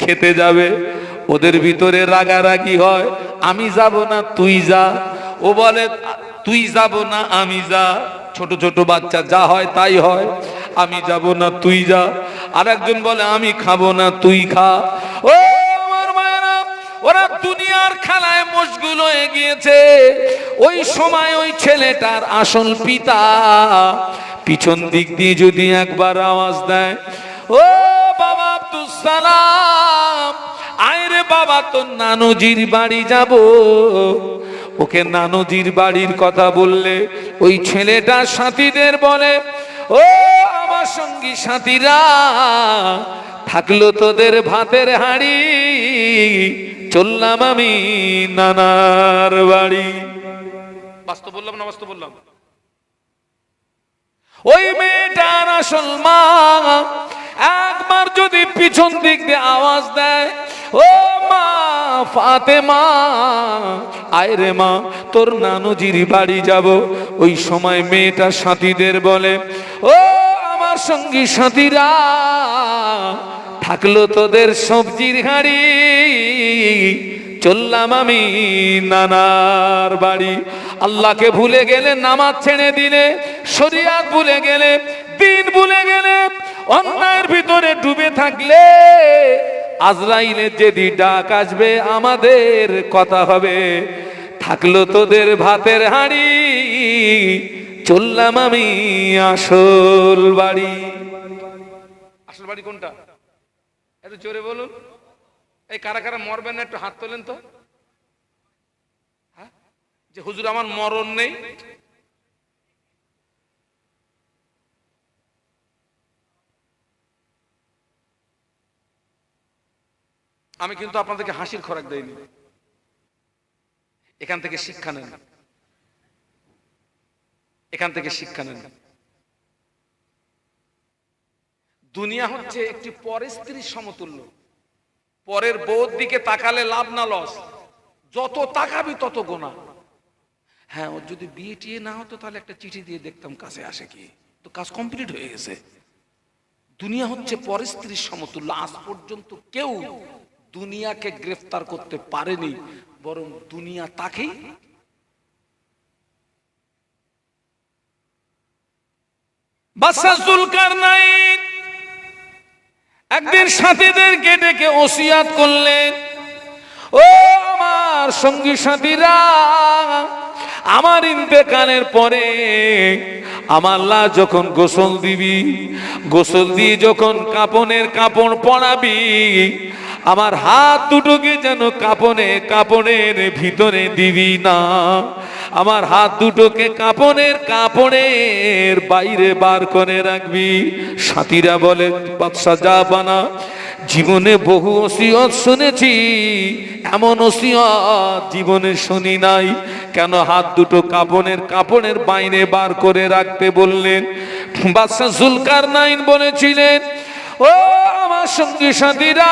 খেতে যাবে, ওদের ভিতরে রাগারাগি হয়, আমি যাব না তুই যা। ও বলে তুই যাব না আমি যা। ছোট ছোট বাচ্চা, যা হয় তাই হয়, আমি যাব না তুই যা। আর একজন বলে আমি খাবো না তুই খা। ও আমার মায়েরা, ওরা দুনিয়ার খেলায় মশগুল হয়ে গিয়েছে। ওই সময় ওই ছেলেটার আসল পিতা পিছন দিক দিয়ে যদি একবার আওয়াজ দেয়, ও বাবা আব্দুল সালাম, আয় রে রে বাবা তোর নানুজির বাড়ি যাব। ওকে নানুজির বাড়ির কথা বললে ওই ছেলেটা সাথীদের বলে, ও আমার সঙ্গী সাথীরা, থাকলো তোদের ভাতের হাঁড়ি, চললাম আমি নানার বাড়ি। বাস্তব বললাম না বাস্তব বললাম? ওই মেয়েটার আসল মা একবার যদি পিছন দিক দিয়ে আওয়াজ দেয়, ও মা ফাতেমা, আয় রে মা তোর নানুজির বাড়ি যাব, ওই সময় মেয়েটা সাথীদের বলে, ও আমার সঙ্গী সাথীরা, থাকলো তোদের সবজির হাঁড়ি, চললাম আমি নানার বাড়ি। আল্লাহকে ভুলে গেলে, নামাজ ছেড়ে দিলে, শরিয়াত ভুলে গেলে, দিন ভুলে গেলে, অন্যায়ের ভিতরে ডুবে থাকলে আজরাইলের যেদিন ডাক আসবে আমাদের কথা হবে, থাকলো তোদের ভাতের হাঁড়ি, চললাম আমি আসল বাড়ি। আসল বাড়ি কোনটা একটু জোরে বলুন। এই কারা কারা মরবেন না একটু হাত তোলেন তো। হ্যাঁ, যে হুজুর আমার মরণ নেই। আমি কিন্তু আপনাদেরকে হাসির খোরাক দেইনি, এখান থেকে শিক্ষা নেন, এখান থেকে শিক্ষা নেন। দুনিয়া হচ্ছে একটি পরের স্ত্রীর সমতুল্য। পরের বউর দিকে তাকালে লাভ না লস, যত তাকাবি তত গোনা। হ্যাঁ, ওর যদি বিয়ে টিয়ে না হতো তাহলে একটা চিঠি দিয়ে দেখতাম কাছে আসে কি, তো কাজ কমপ্লিট হয়ে গেছে। দুনিয়া হচ্ছে পরের স্ত্রীর সমতুল্য। আজ পর্যন্ত কেউ দুনিয়াকে গ্রেফতার করতে পারেনি, বরং দুনিয়া তাকেই। বাদশাহ জুলকারনাইন একদিন সাথীদেরকে ডেকে ওসিয়াত করলেন, ও আমার সঙ্গী সাথীরা, আমার ইন্তেকালের পরে আমার লাশ যখন গোসল দিবি, গোসল দিয়ে যখন কাপনের কাপড় পরাবি, আমার হাত দুটোকে যেন কাপড়ের ভিতরে দিবি না, আমার হাত দুটোকে কাপড়ের বাইরে বার করে রাখবি। সাথীরা বলে, বাদশা যা বানা, জীবনে বহু ওসিয়ত শুনেছি, এমন ওসিয়ত জীবনে শুনি নাই, কেন হাত দুটো কাপড়ের বাইরে বার করে রাখতে বললেন? বাদশা জুলকারনাইন বলেছিলেন, ও আমার সঙ্গী সাথীরা,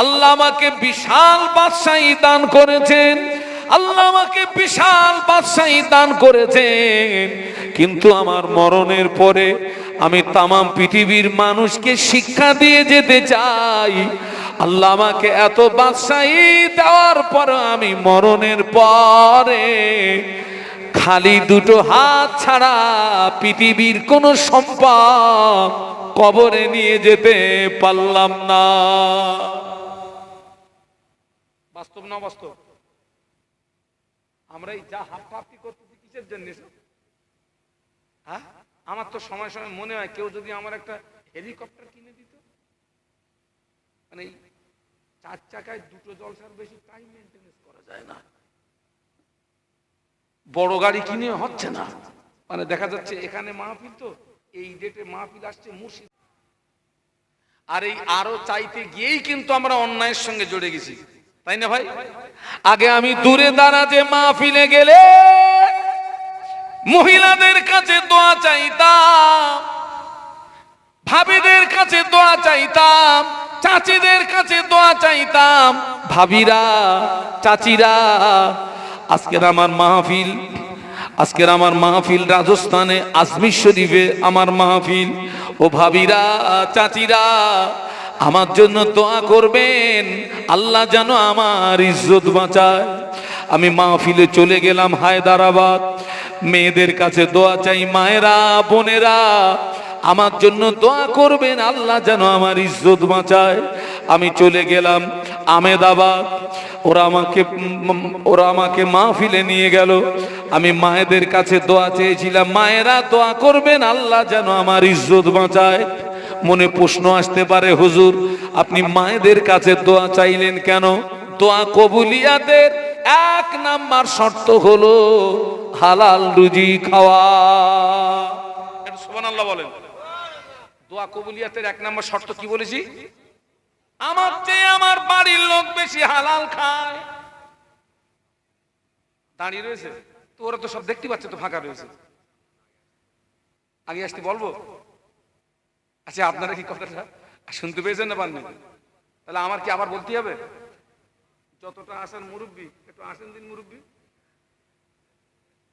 আল্লাহ আমাকে বিশাল বাদশাহী দান করেছেন, আল্লাহ আমাকে বিশাল বাদশাহী দান করেছেন, কিন্তু আমার মরণের পরে আমি তামাম পৃথিবীর মানুষকে শিক্ষা দিয়ে যেতে চাই। আল্লাহ আমাকে এত বাদশাহী দেওয়ার পর আমি মরণের পরে খালি দুটো হাত ছাড়া পৃথিবীর কোন সম্পদ কবরে নিয়ে যেতে পারলাম না। বাস্তব না বাস্তব? আমরা এই যা হাফাহাফি করতেছি কিসের জন্য? হ্যাঁ, আমার তো সময় সময় মনে হয় কেউ যদি আমার একটা হেলিকপ্টার কিনে দিত, মানে চার চাকায় দুটো জলসার বেশি টাইম মেনটেনেন্স করা যায় না। বড় গাড়ি কিনে হচ্ছে না, মানে দেখা যাচ্ছে এখানে মাহফিল, তো এই ডেটে মাহফিল আসছে মুর্শিদ, আর এই আরো চাইতে গিয়েই কিন্তু আমরা অন্যায়ের সঙ্গে জড়ে গেছি, তাই না ভাই? আগে আমি দূরে দাঁড়াতে মাহফিলে গেলে মহিলাদের কাছে দোয়া চাইতাম, ভাবিদের কাছে দোয়া চাইতাম, চাচিদের কাছে দোয়া চাইতাম। ভাবিরা, চাচিরা, আজকের আমার মাহফিল রাজস্থানে আজমির শরীফে আমার মাহফিল। ও ভাবিরা, চাচিরা, আমার জন্য দোয়া করবেন, আল্লাহ যেন আমার ইজ্জত বাঁচায়। আমি মাহফিলে চলে গেলাম হায়দ্রাবাদ, মেয়েদের কাছে দোয়া চাই, মায়েরা, বোনেরা, আমার জন্য দোয়া করবেন, আল্লাহ যেন আমার ইজ্জত বাঁচায়। আমি চলে গেলাম আহমেদাবাদ, ওরা আমাকে মাহফিলে নিয়ে গেল। আমি মায়েদের কাছে দোয়া চেয়েছিলাম, মায়েরা দোয়া করবেন, আল্লাহ যেন আমার ইজ্জত বাঁচায়। মনে প্রশ্ন আসতে পারে, হুজুর আপনি মায়েদের কাছে দোয়া চাইলেন কেন? দোয়া কবুলিয়াতের এক নাম্বার শর্ত হলো হালাল রুজি খাওয়া। সুবহানাল্লাহ বলেন। দোয়া কবুলিয়াতের এক নাম্বার শর্ত কি বলেছি? আমার চেয়ে আমার বাড়ির লোক বেশি হালাল খায়। দাঁড়িয়ে রয়েছে তো, ওরা তো সব দেখতে পাচ্ছে তো, ফাঁকা রয়েছে। আগে আসতে বলবো? আচ্ছা আপনারা কি কথাটা শুনতে পেয়েছেন না পাননি? তাহলে আমার কি আবার বলতে হবে? যতটা আসেন মুরব্বী, একটু আসেন দিন মুরব্বী,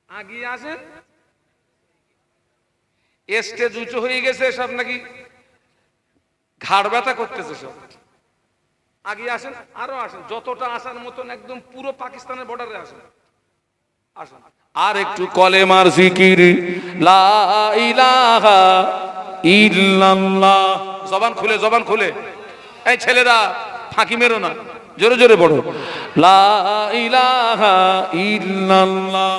আগিয়ে আসেন। স্টেজ উঁচু হয়ে গেছে সব, নাকি ঘাড় ব্যথা করতেছে সব? আগিয়ে আসেন, আরো আসেন, যতটা আসার মতন একদম পুরো পাকিস্তানের বর্ডারে আসেন, আসেন। আর একটু কলেমার জিকির, লা ইলাহা ইল্লাল্লাহ, জবান খুলে, জবান খুলে। এই ছেলেরা ফাঁকি মেরো না, জোরে জোরে পড়ো, লা ইলাহা ইল্লাল্লাহ।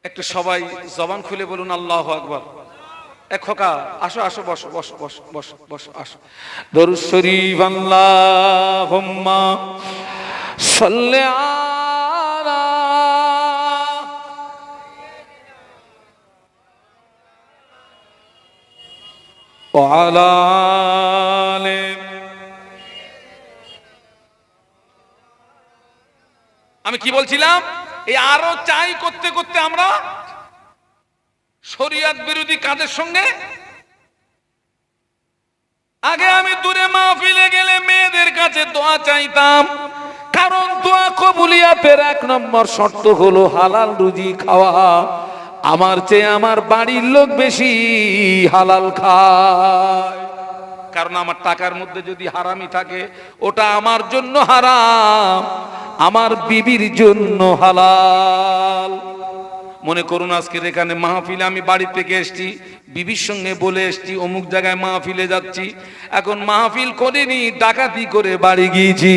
একটু সবাই জবান খুলে বলুন আল্লাহু আকবার। এক খোকা আসো, আসো, বসো, বসো, বসো, বসো, বসো, আসো। দরুদ শরীফ, আল্লাহুম্মা সাল্লি আলা ওয়া আলা আলি। আমি কি বলছিলাম? এই আরো চাই করতে করতে আমরা শরিয়ত বিরোধী কাজের সঙ্গে, আগে আমি দূরে মাহফিলে গেলে মেয়েদের কাছে দোয়া চাইতাম, কারণ দোয়া কবুলিয়াতের এক নম্বর শর্ত হলো হালাল রুজি খাওয়া। আমার চেয়ে আমার বাড়ির লোক বেশি হালাল খায়, কারণ আমার টাকার মধ্যে যদি হারামি থাকে ওটা আমার জন্য হারাম, আমার বিবির জন্য হালাল। মনে করুন আজকের এখানে মাহফিলে আমি বাড়ি থেকে এসছি, বিবির সঙ্গে বলে এসছি অমুক জায়গায় মাহফিলে যাচ্ছি, এখন মাহফিল করিনি, ডাকাতি করে বাড়ি গিয়েছি,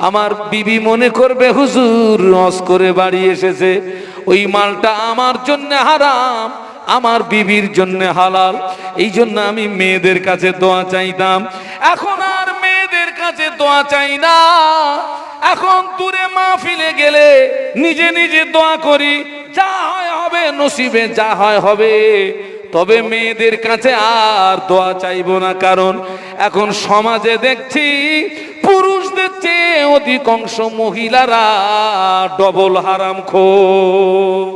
আমার বিবি মনে করবে হুজুর রস করে বাড়ি এসেছে, ওই মালটা আমার জন্য হারাম, আমার বিবির জন্য হালাল। এই জন্য আমি মেয়েদের কাছে দোয়া চাইতাম, এখন আর মেয়েদের কাছে দোয়া চাই না। এখন দূরে মাহফিলে গেলে নিজে নিজে দোয়া করি, যা হয় হবে, নসিবে যা হয় হবে, তবে মেয়েদের কাছে আর দোয়া চাইবো না। কারণ এখন সমাজে দেখছি পুরুষদের চেয়ে অধিকাংশ মহিলারা ডবল হারামখোর।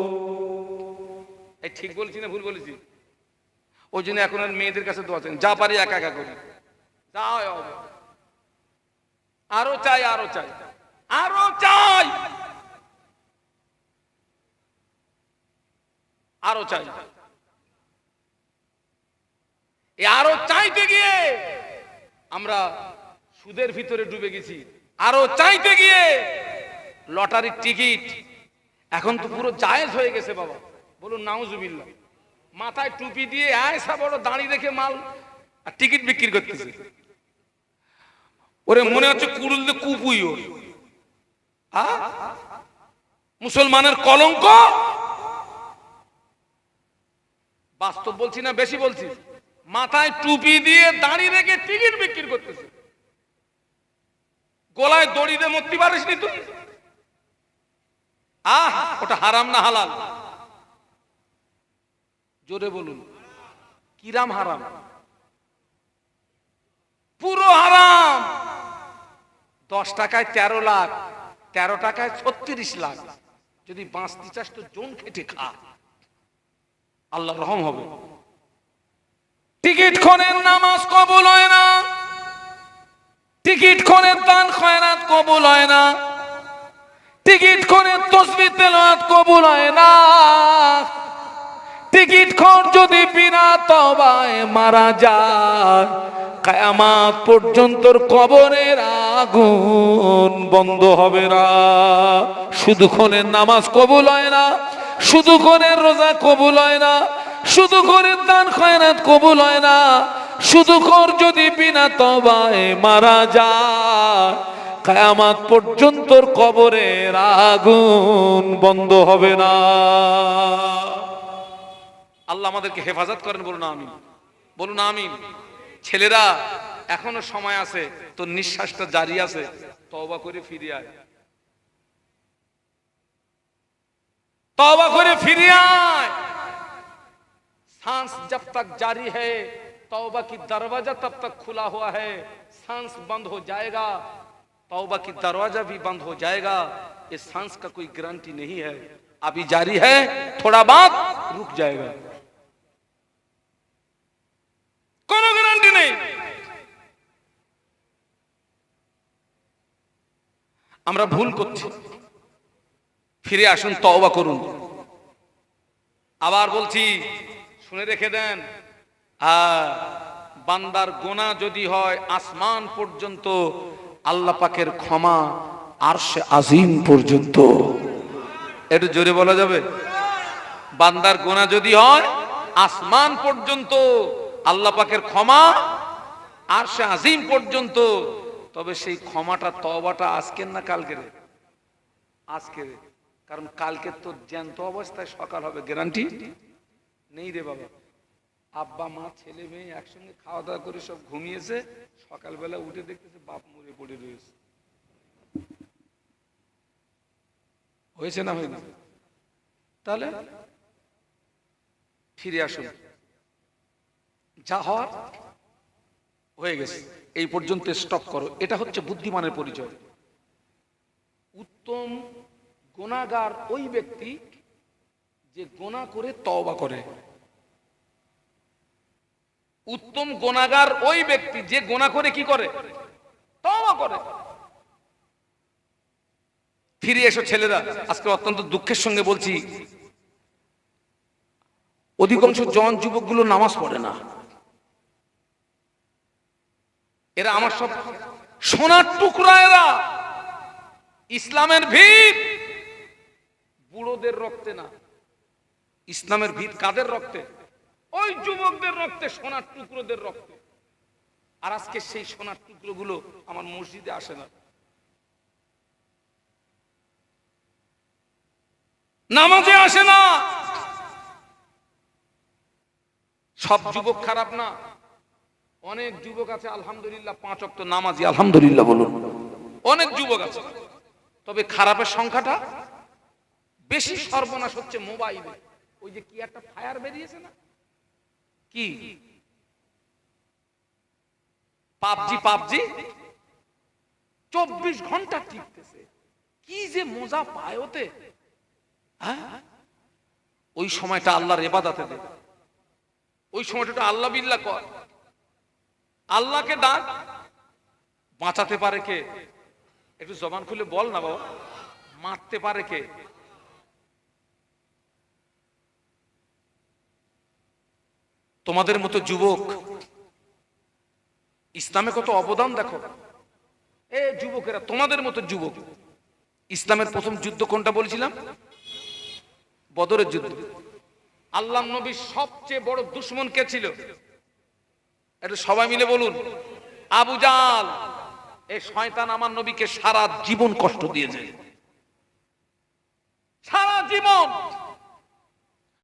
এই ঠিক বলছি না ভুল বলেছি? ওই জন্য এখন আর মেয়েদের কাছে দোয়া চাই, যা পারি একা একা করি, যা হয় হবে। আরো চাই, আরো চাই, আরো চাই, আরো চাই। আরো চাইতে গিয়ে আমরা সুদের ভিতরে ডুবে গেছি, আরো চাইতে গিয়ে লটারির টিকিট এখন তো পুরো জায়েজ হয়ে গেছে বাবা, বলুন নাউজুবিল্লাহ। মাথায় টুপি দিয়ে আয়সা বড় দাঁড়িয়ে রেখে মাল আর টিকিট বিক্রি করতেছে, ওরে মনে হচ্ছে কুড়ুল দিয়ে কুপুই ওর। মুসলমানের কলঙ্ক। বাস্তব বলছি না বেশি বলছি? মাথায় টুপি দিয়ে দাঁড়িয়ে রেখে টিকিট বিক্রি করতেছে, গলায় দড়ি দিয়ে মরতে পারিস নি তুই? ওটা হারাম না হালাল? জোরে বলুন, কিরাম হারাম? পুরো হারাম। 10 টাকায় 13 লাখ, 13 টাকায় 36 লাখ। যদি বাঁচতে চাস তো জোন খেটে খা, আল্লাহ রহম হবে। টিকিট খনের নামাজ কবুল হয় না, টিকিট খনের দান খয়রাত কবুল হয় না, টিকিট খনের তাসবিহ তেলাওয়াত কবুল হয় না। টিকিট খন যদি বিনা তওবায় মারা যায়, কিয়ামত পর্যন্ত কবরের আগুন বন্ধ হবে না। শুধু খনের নামাজ কবুল হয় না, শুধু খনের রোজা কবুল হয় না, শুধু খনের দান খয়রাত কবুল হয় না, শুধু খর যদি বিনা তওবায় মারা যায়, কিয়ামত পর্যন্ত কবরের আগুন বন্ধ হবে না। আল্লাহ আমাদেরকে হেফাজত করেন, বলুন আমিন, বলুন আমিন। ছেলেরা এখনো সময় আছে, তোর নিঃশ্বাসটা জারি আছে, তওবা করে ফিরে আয়, तौबा करे फिर आए। सांस जब तक जारी है, तौबा की दरवाजा तब तक खुला हुआ है। सांस बंद हो जाएगा, तौबा की दरवाजा भी बंद हो जाएगा। ये सांस का कोई गारंटी नहीं है, अभी जारी है, थोड़ा बाद रुक जाएगा, कोनो गारंटी नहीं। আমরা ভুল করছি, ফিরে আসুন, তওবা করুন। আবার বলছি, শুনে রেখে দেন, বান্দার গোনা যদি হয় আসমান পর্যন্ত, আল্লাহ পাকের ক্ষমা আরশে আজিম পর্যন্ত। একটু জোরে বলা যাবে? বান্দার গোনা যদি হয় আসমান পর্যন্ত, আল্লাহ পাকের ক্ষমা আরশে আজিম পর্যন্ত। তবে সেই ক্ষমাটা, তওবাটা আজকের না কালকের? আজকের, কারণ কালকে তো জ্যান্ত অবস্থায় সকাল হবে, গ্যারান্টি নেই রে বাবা। আব্বা মা ছেলে মেয়ে একসঙ্গে খাওয়া দাওয়া করে সব ঘুমিয়েছে, সকালবেলা উঠে দেখতেছে বাপ মরে পড়ে রয়েছে। হয়েছে না হয় না? তাহলে ফিরে আসুন, যা হওয়ার হয়ে গেছে, এই পর্যন্ত স্টপ করো। এটা হচ্ছে বুদ্ধিমানের পরিচয়। উত্তম গুনাহগার ওই ব্যক্তি যে গুনাহ করে তওবা করে। উত্তম গুনাহগার ওই ব্যক্তি যে গুনাহ করে কি করে? তওবা করে। ফিরে এসো ছেলেরা, আজকে অত্যন্ত দুঃখের সঙ্গে বলছি, অধিকাংশ জন যুবকগুলো নামাজ পড়ে না। এরা আমার সব সোনার টুকরা। এরা ইসলামের ভিত বুড়োদের রক্তে না, ইসলামের ভিত কাদের রক্তে? ওই যুবকদের রক্তে, সোনার টুকরোদের রক্তে। আর আজকে সেই সোনার টুকরোগুলো আমার মসজিদে আসে না, নামাজে আসে না। সব যুবক খারাপ না, অনেক যুবক আছে আলহামদুলিল্লাহ, 5 ওয়াক্ত নামাজি, আলহামদুলিল্লাহ বলুন। অনেক যুবক আছে, তবে খারাপের সংখ্যাটা বেশি। সর্বনাশ হচ্ছে মোবাইলে। ওই যে কি একটা ফায়ার বেরিয়েছে না, কি পাবজি, 24 ঘন্টা টিকতেছে। কি যে মজা পায় ওতে। ওই সময়টা আল্লাহর ইবাদতে দে, ওই সময়টা আল্লাহ বিল্লাহ কর, আল্লাহকে ডাক। বাঁচাতে পারে কে? একটু জবান খুলে বল না বাবা। মারতে পারে কে? তোমাদের মতো যুবক ইসলামে কত অবদান দেখো। এ যুবকেরা, তোমাদের মতো যুবক, ইসলামের প্রথম যুদ্ধ কোনটা বলেছিলাম? বদরের যুদ্ধ। আল্লাহর নবীর সবচেয়ে বড় দুশমন কে ছিল? একটু সবাই মিলে বলুন। আবু জাল। এই শয়তান আমার নবীকে সারা জীবন কষ্ট দিয়েছে, সারা জীবন।